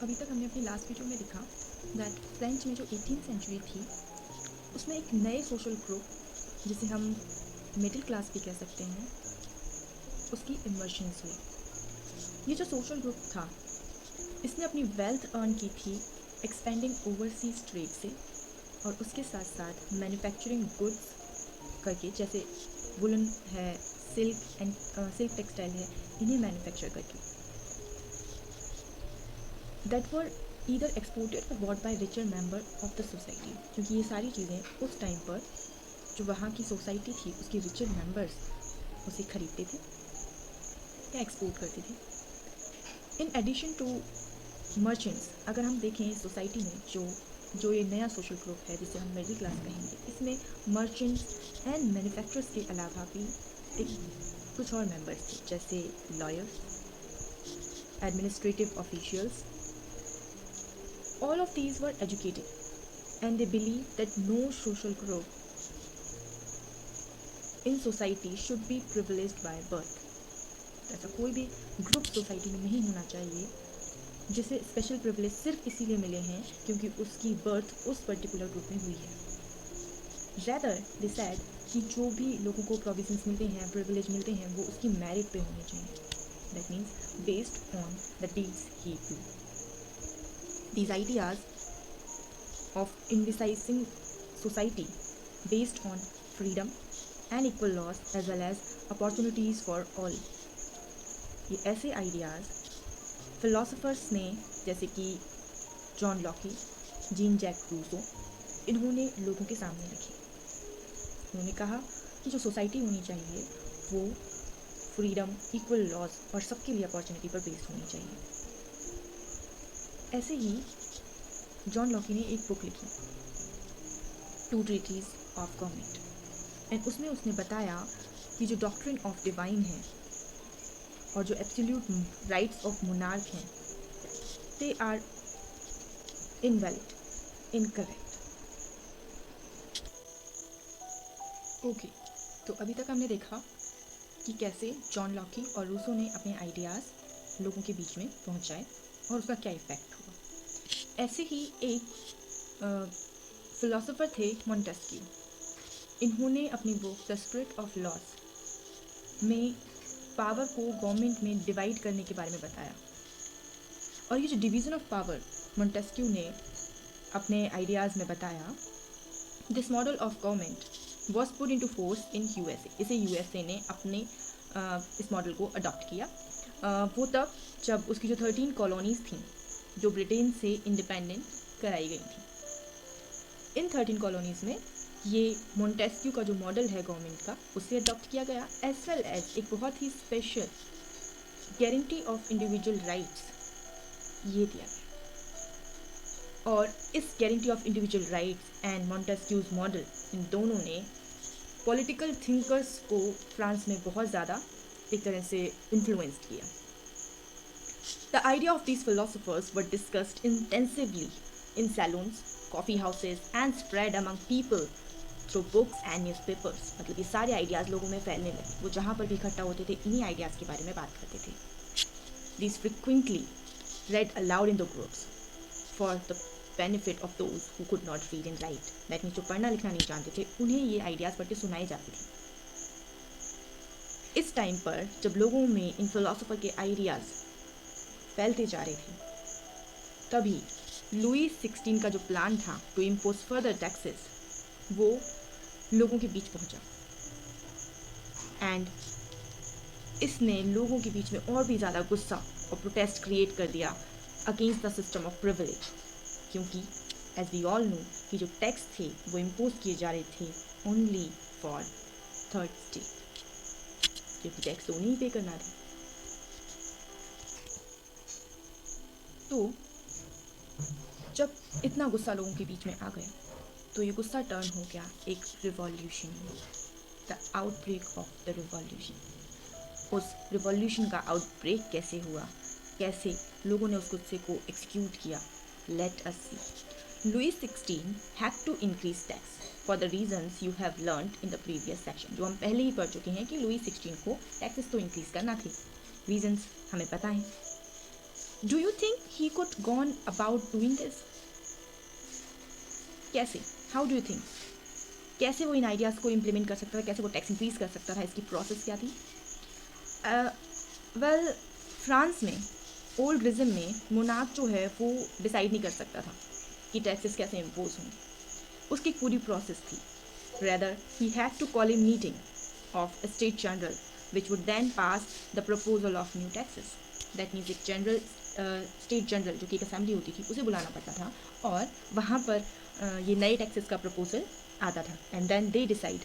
अभी तक हमने अपनी लास्ट वीडियो में देखा दैट फ्रेंच में जो 18th सेंचुरी थी उसमें एक नए सोशल ग्रुप जिसे हम मिडिल क्लास भी कह सकते हैं उसकी इमर्शंस हुई। ये जो सोशल ग्रुप था इसने अपनी वेल्थ अर्न की थी एक्सपेंडिंग ओवरसीज ट्रेड से और उसके साथ साथ मैन्युफैक्चरिंग गुड्स करके, जैसे वुलन है, सिल्क टेक्सटाइल है, इन्हें मैन्युफैक्चर करके दैट वर ईदर एक्सपोर्टेड और bought by richer member of the society, क्योंकि ये सारी चीज़ें उस टाइम पर जो वहाँ की सोसाइटी थी उसके रिचर मेंबर्स उसे खरीदते थे या एक्सपोर्ट करते थे। इन एडिशन टू मर्चेंट्स, अगर हम देखें सोसाइटी में जो ये नया सोशल ग्रुप है जिसे हम मिडिल क्लास कहेंगे, इसमें मर्चेंट्स एंड मैन्युफैक्चरर्स के अलावा भी एक कुछ और मेंबर्स थे, जैसे lawyers, administrative officials. All of these were educated and they believed that no social group in society should be privileged by birth. ऐसा कोई भी ग्रुप सोसाइटी में नहीं होना चाहिए जिसे स्पेशल प्रिविलेज सिर्फ इसीलिए मिले हैं क्योंकि उसकी बर्थ उस पर्टिकुलर ग्रुप में हुई है। Rather, they said कि जो भी लोगों को प्रोविजंस मिलते हैं, प्रिविलेज मिलते हैं, वो उसकी मेरिट पे होने चाहिए। That means based on the deeds he do. These ideas of indicizing society based on freedom and equal laws as well as opportunities for all, ये ऐसे आइडियाज़ फिलोसोफर्स ने जैसे कि John Locke, Jean Jacques Rousseau, इन्होंने लोगों के सामने रखे। उन्होंने कहा कि जो सोसाइटी होनी चाहिए वो फ्रीडम, इक्वल लॉज और सबके लिए अपॉर्चुनिटी पर बेस्ड होनी चाहिए। ऐसे ही जॉन लॉकी ने एक बुक लिखी, two treatise of government, and उसमें उसने बताया कि जो डॉक्ट्रिन ऑफ डिवाइन है और जो एब्सोल्यूट राइट्स ऑफ मोनार्क हैं, they are invalid, incorrect. Okay, तो अभी तक हमने देखा कि कैसे जॉन लॉकी और रूसो ने अपने आइडियाज़ लोगों के बीच में पहुंचाए और उसका क्या इफ़ेक्ट हुआ। ऐसे ही एक फिलोसोफर थे मॉन्टेस्क्यू। इन्होंने अपनी book the spirit of loss में पावर को गवर्नमेंट में डिवाइड करने के बारे में बताया। और ये जो डिवीज़न ऑफ पावर मॉन्टेस्क्यू ने अपने आइडियाज़ में बताया, this model of government was put into force in USA. इसे यूएसए ने अपने इस मॉडल को अडॉप्ट किया। वो तब जब उसकी जो 13 कॉलोनीज़ थीं जो ब्रिटेन से इंडिपेंडेंट कराई गई थी, इन 13 कॉलोनीज़ में ये मॉन्टेस्क्यू का जो मॉडल है गवर्नमेंट का उसे अडॉप्ट किया गया, एज वेल एज एक बहुत ही special guarantee of individual rights ये दिया गया। और इस guarantee of individual rights and Montesquieu's model, इन दोनों ने पॉलिटिकल थिंकर्स को फ्रांस में बहुत ज़्यादा एक तरह से इन्फ्लुएंस किया। The idea of these philosophers were discussed intensively in salons, coffee houses and spread among people through books and newspapers. मतलब ये सारे आइडियाज़ लोगों में फैलने लगे। वो जहाँ पर भी इकट्ठा होते थे इन्हीं आइडियाज़ के बारे में बात करते थे। These frequently read aloud in the groups for the benefit of those who could not read and write. That means जो पढ़ना लिखना नहीं जानते थे उन्हें ये आइडियाज़ पढ़ के सुनाए जाते थे। इस टाइम पर जब लोगों में इन फिलोसोफर के आइडियाज़ फैलते जा रहे थे, तभी लुई 16 का जो प्लान था टू इम्पोज फर्दर टैक्सेस वो लोगों के बीच पहुंचा, एंड इसने लोगों के बीच में और भी ज़्यादा गुस्सा और प्रोटेस्ट क्रिएट कर दिया against the system of privilege. क्योंकि एज वी ऑल नो कि जो टैक्स थे वो इम्पोज किए जा रहे थे ओनली फॉर थर्ड स्टेट, क्योंकि टैक्स तो उन्हें ही पे करना था। तो जब इतना गुस्सा लोगों के बीच में आ गया तो ये गुस्सा टर्न हो गया एक रिवॉल्यूशन में, the outbreak of the revolution. उस रिवॉल्यूशन का आउटब्रेक कैसे हुआ, कैसे लोगों ने उस गुस्से को एक्सिक्यूट किया, let us see. Louis 16 had to increase tax for the reasons you have learned in the previous section. जो हम पहले ही पढ़ चुके हैं कि लुई 16 को टैक्सेस तो इंक्रीज करना थे, रीजंस हमें पता है। Do you think he could gone about doing this? कैसे? How do you think? कैसे वो इन आइडियाज़ को इम्प्लीमेंट कर सकता था, कैसे वो टैक्स इंक्रीज कर सकता था, इसकी प्रोसेस क्या थी? वेल, फ्रांस में ओल्ड रिज्म में मोनार्क जो है वो डिसाइड नहीं कर सकता था कि टैक्सेस कैसे इम्पोज हों। उसकी एक पूरी प्रोसेस थी। Rather he had to call a meeting of state general which would then pass the proposal of new taxes. That means एक जनरल स्टेट जनरल जो कि एक असेंबली होती थी उसे बुलाना पड़ता था और वहाँ पर ये नए टैक्सेस का प्रपोजल आता था and then they decide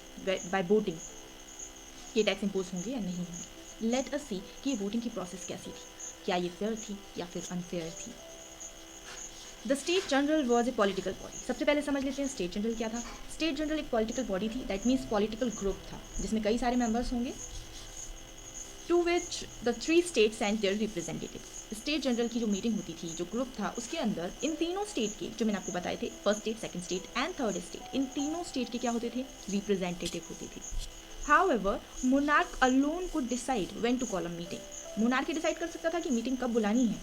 by voting ये टैक्स इम्पोज होंगे या नहीं होंगे। लेट अस सी कि ये वोटिंग की प्रोसेस कैसी थी, क्या ये फेयर थी या फिर अनफेयर थी। The state general was a political body. सबसे पहले समझ लेते हैं स्टेट जनरल क्या था। स्टेट जनरल एक पॉलिटिकल बॉडी थी, दैट मीन्स पॉलिटिकल ग्रुप था जिसमें कई सारे मेंबर्स होंगे, to which the 3 states and their representative. State general की जो मीटिंग होती थी, जो ग्रुप था, उसके अंदर इन तीनों स्टेट के, जो मैंने आपको बताए थे, first state, second state and third state, इन तीनों स्टेट के क्या होते थे? रिप्रेजेंटेटिव होते थे। However, monarch alone could decide when to call a meeting. Monarch decide कर सकता था कि मीटिंग कब बुलानी है।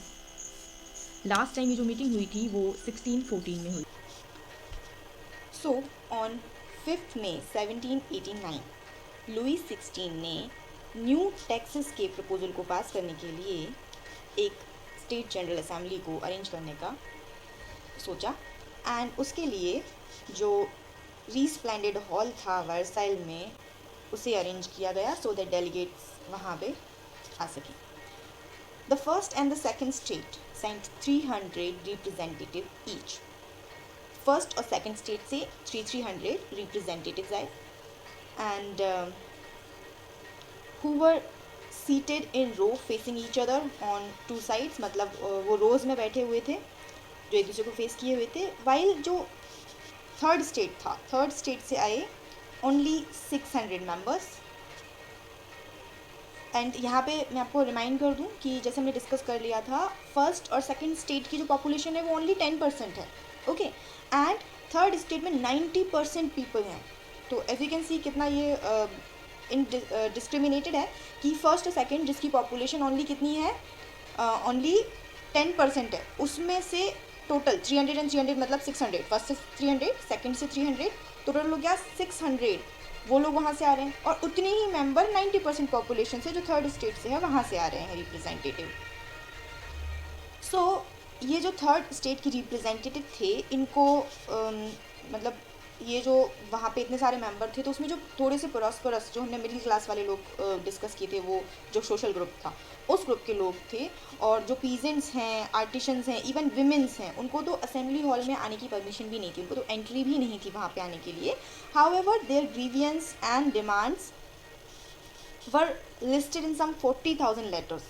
लास्ट टाइम ये जो मीटिंग हुई थी वो 1614 में हुई। सो ऑन 5 मई 1789 लुई 16 ने न्यू टैक्सेस के प्रपोजल को पास करने के लिए एक स्टेट जनरल असेंबली को अरेंज करने का सोचा एंड उसके लिए जो रीस्प्लेंडेड हॉल था वर्साइल में उसे अरेंज किया गया सो दैट डेलीगेट्स वहाँ पे आ सकें। The first and the second state sent 300 representative each. First और सेकेंड स्टेट से 300 रिप्रेजेंटेटिव्स आए and who were seated in row facing each other on two sides, मतलब वो रोज में बैठे हुए थे जो एक दूसरे को फेस किए हुए थे। वाइल जो थर्ड स्टेट था, थर्ड स्टेट से आए ओनली 600 मेंबर्स। एंड यहाँ पे मैं आपको रिमाइंड कर दूँ कि जैसे हमने डिस्कस कर लिया था, फर्स्ट और सेकंड स्टेट की जो पॉपुलेशन है वो ओनली 10% है, ओके, एंड थर्ड स्टेट में 90% पीपल हैं। तो एज यू कैन सी कितना ये डिस्क्रिमिनेटेड है कि फर्स्ट और सेकंड जिसकी पॉपुलेशन ओनली कितनी है, ओनली 10% है, उसमें से टोटल 300 एंड 300 मतलब 600, फर्स्ट से 300, सेकंड से 300, टोटल हो गया 600। वो लोग वहाँ से आ रहे हैं और उतने ही मेंबर 90% पॉपुलेशन से जो थर्ड स्टेट से है वहाँ से आ रहे हैं रिप्रेजेंटेटिव। सो ये जो थर्ड स्टेट की रिप्रेजेंटेटिव थे इनको मतलब ये जो वहाँ पे इतने सारे मेंबर थे तो उसमें जो थोड़े से प्रॉस्परस जो हमने मिडिल क्लास वाले लोग डिस्कस किए थे, वो जो सोशल ग्रुप था उस ग्रुप के लोग थे, और जो पीजेंट्स हैं, आर्टिशंस हैं, इवन विमेंस हैं, उनको तो असेंबली हॉल में आने की परमिशन भी नहीं थी, उनको तो एंट्री भी नहीं थी वहाँ पे आने के लिए। However their grievances and demands were listed in some 40,000 letters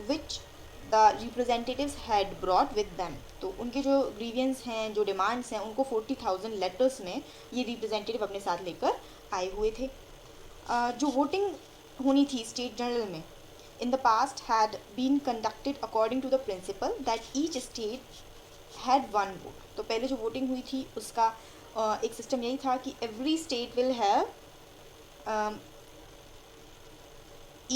which the representatives had brought with them. तो उनके जो ग्रीवियंस हैं, जो डिमांड्स हैं, उनको 40,000 लेटर्स में ये रिप्रेजेंटेटिव अपने साथ लेकर आए हुए थे। जो वोटिंग होनी थी स्टेट जनरल में in the past had been conducted according to the principle that each state had one vote। तो पहले जो वोटिंग हुई थी उसका एक सिस्टम यही था कि every state will have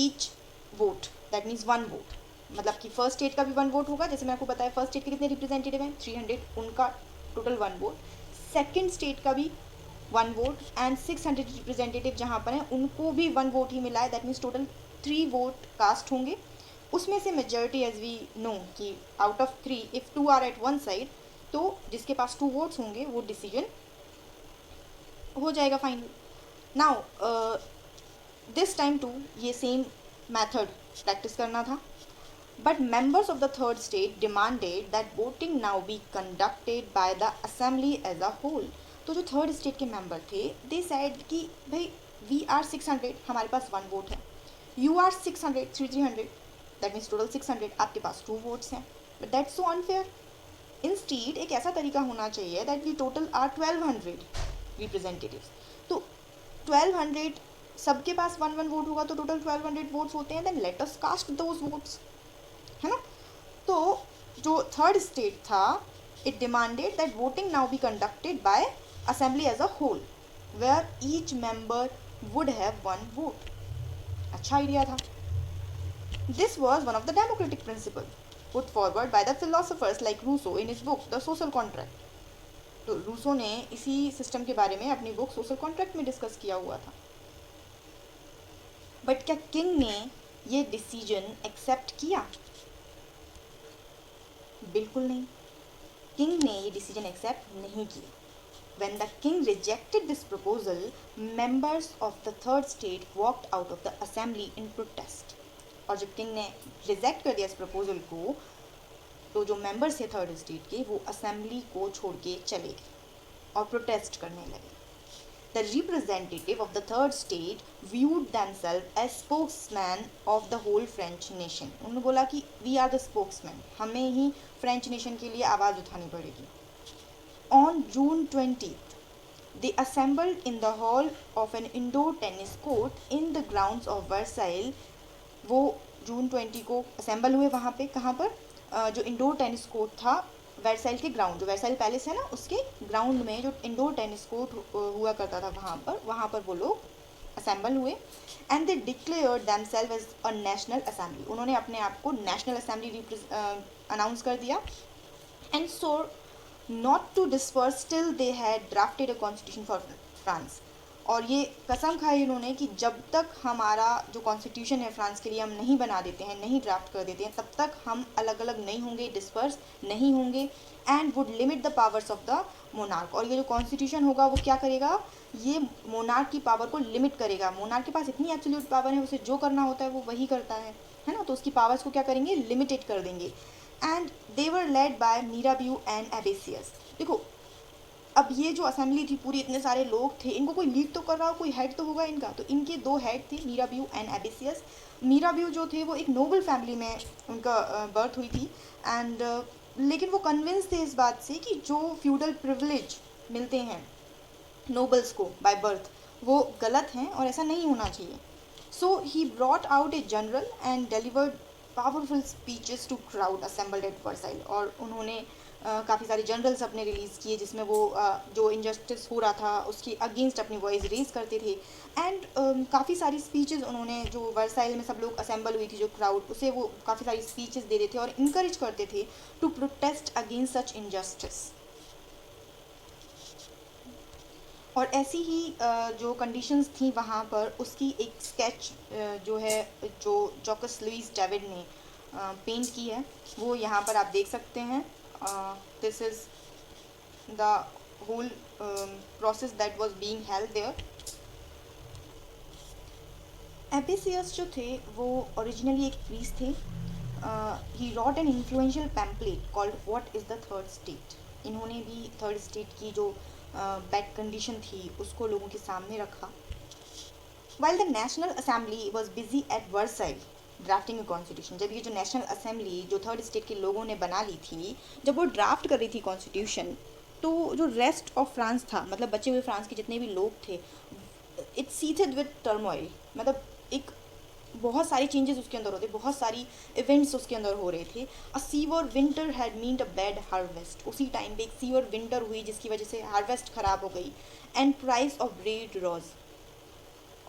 each vote, that means one vote। मतलब कि फर्स्ट स्टेट का भी 1 वोट होगा, जैसे मैं आपको बताया फर्स्ट स्टेट के कितने रिप्रेजेंटेटिव हैं 300, उनका टोटल 1 वोट। सेकंड स्टेट का भी 1 वोट एंड 600 रिप्रेजेंटेटिव जहाँ पर हैं उनको भी 1 वोट ही मिला है, that means total 3 vote cast होंगे। उसमें से मेजॉरिटी एज वी नो कि out of 3 if 2 are at one side, तो जिसके पास 2 वोट्स होंगे वो डिसीजन हो जाएगा final. Now this time to ये सेम मैथड प्रैक्टिस करना था, but members of the third state demanded that voting now be conducted by the assembly as a whole। तो जो थर्ड स्टेट के मेंबर थे they said कि भाई we are 600, हमारे पास 1 वोट है, you are 600, 300, that means total 600, आपके पास 2 votes हैं, but that's so unfair। Instead एक ऐसा तरीका होना चाहिए that we total are 1200 representatives। तो 1200 सबके पास 1 वोट होगा तो टोटल 1200 वोट्स होते हैं, then let us cast those votes, है ना। तो जो थर्ड स्टेट था it demanded that voting now be conducted by assembly as a whole where each member would have 1 vote. अच्छा आइडिया था। This was one of the democratic principle. put forward by the philosophers like Rousseau in his book The Social Contract. तो Rousseau ने इसी system के बारे में अपनी book social contract में डिस्कस किया हुआ था. बट क्या किंग ने ये डिसीजन एक्सेप्ट किया? बिल्कुल नहीं. किंग ने ये डिसीजन एक्सेप्ट नहीं किया. When the king rejected this proposal, members of the third state walked out of the assembly in protest. और जब किंग ने रिजेक्ट कर दिया इस प्रपोजल को, तो जो मेंबर्स थे थर्ड स्टेट के वो असेंबली को छोड़ के चले गए और प्रोटेस्ट करने लगे. The representative of the third state viewed themselves as spokesman of the whole French nation. उन्होंने बोला कि we are the spokesman, हमें ही फ्रेंच नेशन के लिए आवाज़ उठानी पड़ेगी. On June 20th, they assembled in the hall of an indoor tennis court in the grounds of Versailles. वो जून 20 को असेंबल हुए वहाँ पे. कहाँ पर? जो इंडोर टेनिस कोर्ट था वर्साइल के ग्राउंड, जो वर्साइल पैलेस है ना उसके ग्राउंड में जो इंडोर टेनिस कोर्ट हुआ करता था वहाँ पर वो लोग असेंबल हुए. And they declared themselves as a national assembly. उन्होंने अपने आप को नेशनल असेंबली अनाउंस कर दिया. And so not to disperse till they had drafted a constitution for France. और ये कसम खाई उन्होंने कि जब तक हमारा जो कॉन्स्टिट्यूशन है फ्रांस के लिए हम नहीं बना देते हैं, नहीं ड्राफ्ट कर देते हैं, तब तक हम अलग अलग नहीं होंगे, डिस्पर्स नहीं होंगे. And would limit the powers of the monarch. और ये जो कॉन्स्टिट्यूशन होगा वो क्या करेगा? ये मोनार्क की पावर को लिमिट करेगा. मोनार्क के पास इतनी एब्सोल्यूट पावर है, उसे जो करना होता है वो वही करता है ना. तो उसकी पावर्स को क्या करेंगे? लिमिटेड कर देंगे. And they were led by Mirabeau and Abbe Sieyes. देखो अब ये जो असेंबली थी पूरी, इतने सारे लोग थे, इनको कोई लीड तो कर रहा हो, कोई हेड तो होगा इनका. तो इनके दो हेड थे, मीराबियू एंड एबेसियस. मीराबियू जो थे वो एक नोबल फैमिली में उनका बर्थ हुई थी. एंड लेकिन वो कन्विंस थे इस बात से कि जो फ्यूडल प्रिविलेज मिलते हैं नोबल्स को बाय बर्थ वो गलत हैं और ऐसा नहीं होना चाहिए. So he brought out a general and delivered powerful speeches to crowd assembled at Versailles. और उन्होंने काफ़ी सारे जनरल्स अपने रिलीज़ किए जिसमें वो जो इनजस्टिस हो रहा था उसके अगेंस्ट अपनी वॉइस रेज करते थे. एंड काफ़ी सारी स्पीचेस उन्होंने, जो वर्साइल में सब लोग असेंबल हुई थी जो क्राउड, उसे वो काफ़ी सारी स्पीचेस दे देते थे और इनकरेज करते थे to protest against such injustice. और ऐसी ही जो कंडीशंस थी वहाँ पर उसकी एक स्केच जो है जो जॉकस लुइस डेविड ने पेंट की है वो यहाँ पर आप देख सकते हैं. This is the whole process that was being held there. Abbe Sieyes जो थे वो ओरिजिनली एक प्रीस्ट थे. He wrote an influential pamphlet called what is the third state. इन्होंने भी थर्ड स्टेट की जो बैड कंडीशन थी उसको लोगों के सामने रखा. While the national assembly was busy at Versailles drafting a constitution. जब ये जो नेशनल असेंबली जो थर्ड स्टेट के लोगों ने बना ली थी, जब वो ड्राफ्ट कर रही थी कॉन्स्टिट्यूशन, तो जो रेस्ट ऑफ फ्रांस था, मतलब बचे हुए फ्रांस के जितने भी लोग थे, इट्स सीथेड विद टर्मोइल. मतलब एक बहुत सारी चेंजेस उसके अंदर होते, बहुत सारी इवेंट्स उसके अंदर हो रहे थे. A severe winter had meant a bad harvest. उसी टाइम पे एक सीवर विंटर हुई जिसकी वजह से हार्वेस्ट ख़राब हो गई. एंड प्राइस ऑफ ब्रेड रोज.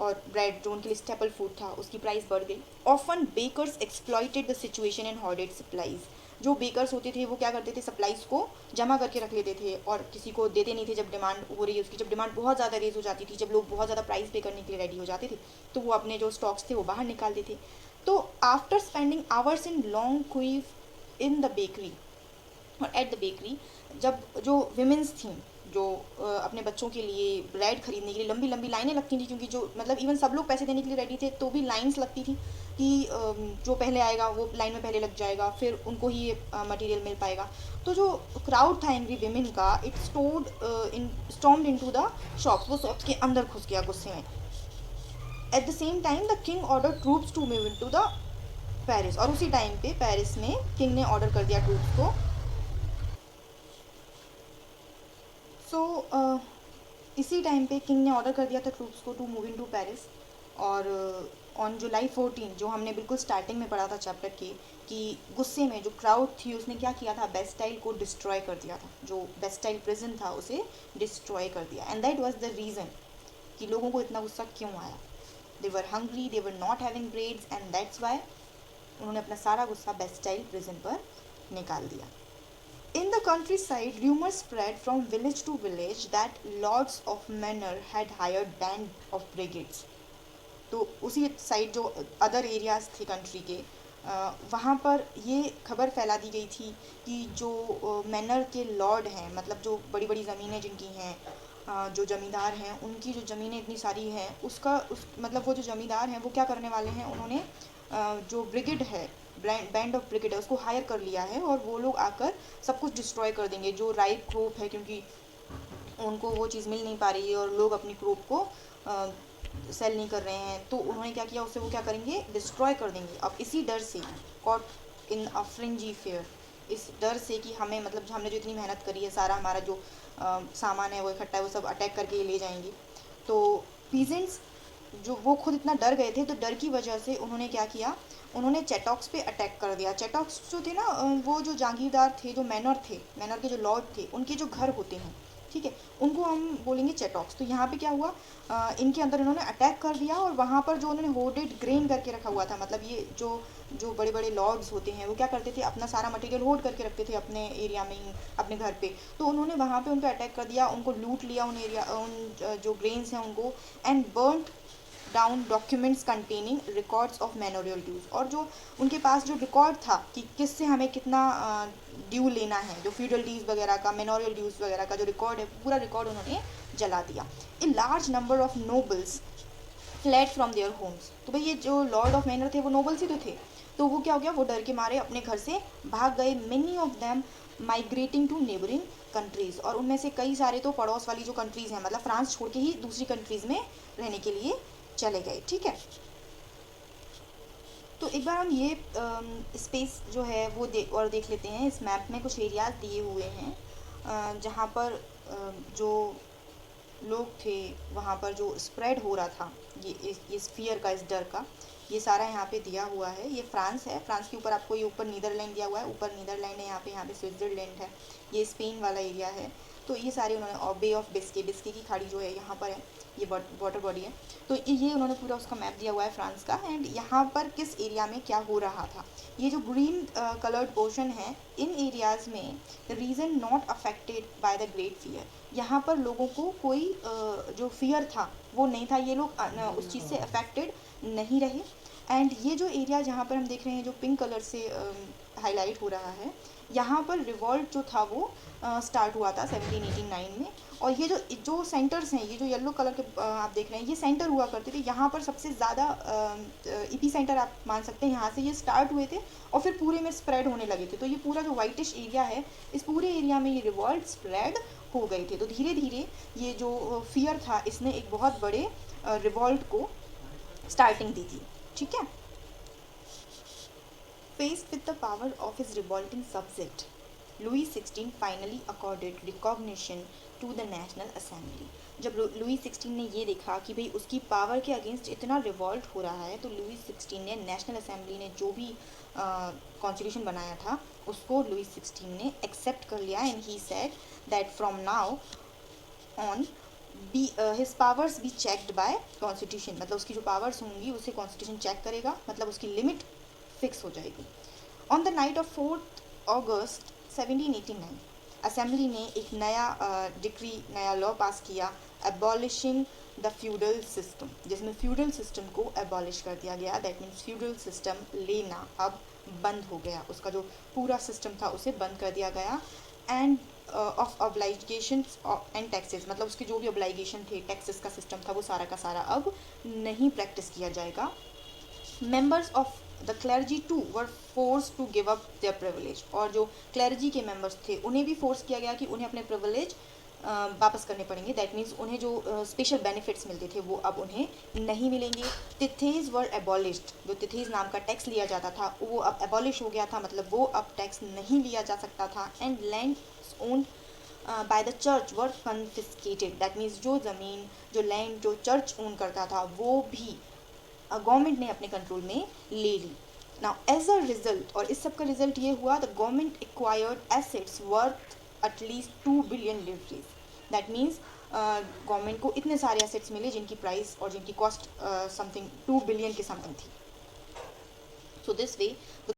और ब्रेड जो उनके लिए स्टेपल फूड था उसकी प्राइस बढ़ गई. Often bakers exploited the situation and hoarded supplies. जो बेकर्स होते थे वो क्या करते थे? सप्लाईज को जमा करके रख लेते थे और किसी को देते नहीं थे जब डिमांड हो रही है उसकी. जब डिमांड बहुत ज़्यादा रेज हो जाती थी, जब लोग बहुत ज़्यादा प्राइस पे करने के लिए रेडी हो जाते थे, तो वो अपने जो स्टॉक्स थे वो बाहर निकाल देते. तो after spending hours in long queues in the bakery और एट द बेकरी, जब जो विमेंस थी जो अपने बच्चों के लिए ब्रेड खरीदने के लिए लंबी लंबी लाइनें लगती थी, क्योंकि जो मतलब इवन सब लोग पैसे देने के लिए रेडी थे तो भी लाइंस लगती थी कि जो पहले आएगा वो लाइन में पहले लग जाएगा, फिर उनको ही ये मटेरियल मिल पाएगा. तो जो क्राउड था एंग्री विमेन का, it stormed into the shops. वो शॉप्स के अंदर घुस गया गुस्से में. At the same time the king order troops to move into the Paris. और उसी टाइम पे पेरिस में किंग ने ऑर्डर कर दिया ट्रूप्स को. सो इसी टाइम पे किंग ने ऑर्डर कर दिया था ट्रूप्स को to move into Paris. और ऑन जुलाई 14, जो हमने बिल्कुल स्टार्टिंग में पढ़ा था चैप्टर के, कि गुस्से में जो क्राउड थी उसने क्या किया था? बेस्टाइल को डिस्ट्रॉय कर दिया था. जो बेस्टाइल प्रिजन था उसे डिस्ट्रॉय कर दिया. And that was the reason कि लोगों को इतना गुस्सा क्यों आया. They were hungry, they were not having breads, and that's why उन्होंने अपना सारा गुस्सा बेस्टाइल प्रिजन पर निकाल दिया। In the countryside, rumors spread from village to village that lords of manor had hired band of brigades. तो उसी side जो अदर एरियाज थे कंट्री के, वहाँ पर ये खबर फैला दी गई थी कि जो मैनर के लॉर्ड हैं, मतलब जो बड़ी बड़ी ज़मीनें जिनकी हैं, जो ज़मींदार हैं, उनकी जो ज़मीनें इतनी सारी हैं, उस मतलब वो जो ज़मींदार हैं वो क्या करने वाले हैं, उन्होंने जो ब्रिगेड है, बैंड ऑफ ब्रिगेड है, उसको हायर कर लिया है और वो लोग आकर सब कुछ डिस्ट्रॉय कर देंगे जो राइप क्रोप है, क्योंकि उनको वो चीज़ मिल नहीं पा रही है और लोग अपनी क्रोप को सेल नहीं कर रहे हैं, तो उन्होंने क्या किया, उससे वो क्या करेंगे, डिस्ट्रॉय कर देंगे। अब इसी डर से, कॉट इन अ फ्रिंजी फेयर, इस डर से कि हमें, मतलब हमने जो इतनी मेहनत करी है, सारा हमारा जो सामान है वो इकट्ठा है, वो सब अटैक करके ले जाएंगे। तो पीजेंट्स जो वो खुद इतना डर गए थे, तो डर की वजह से उन्होंने क्या किया, उन्होंने चेटॉक्स पे अटैक कर दिया। चेटॉक्स जो थे ना, वो जो जागीरदार थे, जो मैनर थे, मैनर के जो लॉर्ड थे, उनके जो घर होते हैं, ठीक है, उनको हम बोलेंगे चेटॉक्स। तो यहाँ पे क्या हुआ, इनके अंदर इन्होंने अटैक कर दिया और वहाँ पर जो उन्होंने होर्डेड ग्रेन करके रखा हुआ था, मतलब ये जो बड़े बड़े लॉर्ड्स होते हैं वो क्या करते थे, अपना सारा मटेरियल होल्ड करके रखते थे अपने एरिया में ही, अपने घर पे। तो उन्होंने वहाँ पे उन पर अटैक कर दिया, उनको लूट लिया, उन जो ग्रेन्स हैं उनको, and burned down documents containing records of manorial dues. और जो उनके पास जो रिकॉर्ड था कि किससे हमें कितना ड्यू लेना है, जो फ्यूडल ड्यूज वगैरह का, मैनोरियल ड्यूज वगैरह का जो रिकॉर्ड है, पूरा रिकॉर्ड उन्होंने जला दिया। A large number of nobles fled from their homes. तो भाई ये जो लॉर्ड ऑफ मैनर थे वो नोबल्स ही तो थे, तो वो क्या हो गया, वो डर के मारे अपने घर से भाग गए। Many of them migrating to neighbouring countries, और उनमें से कई सारे तो पड़ोस वाली जो कंट्रीज़ हैं, मतलब फ्रांस छोड़ के ही दूसरी कंट्रीज़ में रहने के लिए चले गए। ठीक है, तो एक बार हम ये स्पेस जो है वो देख लेते हैं। इस मैप में कुछ एरियाज दिए हुए हैं जहाँ पर जो लोग थे, वहाँ पर जो स्प्रेड हो रहा था ये फियर का, इस डर का, ये सारा यहाँ पे दिया हुआ है। ये फ्रांस है, फ्रांस के ऊपर आपको ये ऊपर नीदरलैंड दिया हुआ है, ऊपर नीदरलैंड है, यहाँ पे स्विट्ज़रलैंड है, ये स्पेन वाला एरिया है। तो ये सारे उन्होंने, बे ऑफ बिस्के की खाड़ी जो है यहाँ पर है, ये वाटर बॉडी है, तो ये उन्होंने पूरा उसका मैप दिया हुआ है फ्रांस का। एंड यहाँ पर किस एरिया में क्या हो रहा था, ये जो ग्रीन कलर्ड पोर्शन है, इन एरियाज़ में the reason not affected by the great fear, यहाँ पर लोगों को कोई जो फियर था वो नहीं था, ये लोग उस चीज़ से अफेक्टेड नहीं रहे। एंड ये जो एरिया जहाँ पर हम देख रहे हैं, जो पिंक कलर से हाईलाइट हो रहा है, यहाँ पर रिवॉल्ट जो था वो स्टार्ट हुआ था 1789 में। और ये जो सेंटर्स हैं, ये जो येलो कलर के आप देख रहे हैं, ये सेंटर हुआ करते थे। यहाँ पर सबसे ज़्यादा ईपी सेंटर आप मान सकते हैं, यहाँ से ये स्टार्ट हुए थे और फिर पूरे में स्प्रेड होने लगे थे। तो ये पूरा जो वाइटिश एरिया है, इस पूरे एरिया में ये रिवॉल्ट स्प्रेड हो गए थे। तो धीरे धीरे ये जो फियर था, इसने एक बहुत बड़े रिवॉल्ट को स्टार्टिंग दी थी। ठीक है, Faced with the power of his revolting subject, Louis XVI finally accorded recognition to the National Assembly. जब लुई 16 ने ये देखा कि भाई उसकी पावर के अगेंस्ट इतना रिवॉल्ट हो रहा है, तो लुई 16 ने, नेशनल असेंबली ने जो भी कॉन्स्टिट्यूशन बनाया था उसको लुई 16 ने एक्सेप्ट कर लिया। And he said that from now on his powers be checked by constitution, मतलब उसकी जो पावर्स होंगी उसे कॉन्स्टिट्यूशन चेक करेगा, मतलब उसकी लिमिट फिक्स हो जाएगी। On the night of 4 August 1789 assembly ने एक नया डिक्री, नया लॉ पास किया, एबॉलिशिंग द फ्यूडल सिस्टम, जिसमें फ्यूडल सिस्टम को एबॉलिश कर दिया गया। दैट मीन्स फ्यूडल सिस्टम लेना अब बंद हो गया, उसका जो पूरा सिस्टम था उसे बंद कर दिया गया। एंड ऑफ ऑब्लाइगेशन एंड टैक्सेस, मतलब उसके जो भी ऑब्लाइगेशन थे, टैक्सेस का सिस्टम था, वो सारा का सारा अब नहीं प्रैक्टिस किया जाएगा। Members of the clergy too were force to give up their privilege, और जो क्लर्जी के मेंबर्स थे उन्हें भी फोर्स किया गया कि उन्हें अपने प्रिविलेज वापस करने पड़ेंगे। दैट मीन्स उन्हें जो स्पेशल बेनिफिट्स मिलते थे वो अब उन्हें नहीं मिलेंगे। तिथेज वर एबॉलिश्ड, जो तिथेज नाम का टैक्स लिया जाता था वो अब एबॉलिश हो गया था, मतलब वो अब टैक्स नहीं लिया जा सकता था। And land owned by the church were confiscated, that means जो ज़मीन, जो लैंड जो चर्च ओन करता था वो भी गवर्नमेंट ने अपने कंट्रोल में ले ली। नाउ एज अ रिजल्ट, और इस सब का रिजल्ट ये हुआ, the government acquired assets worth at least 2 billion livres. That means government को इतने सारे एसेट्स मिले जिनकी प्राइस और जिनकी कॉस्ट समथिंग 2 बिलियन के समथिंग थी। So this way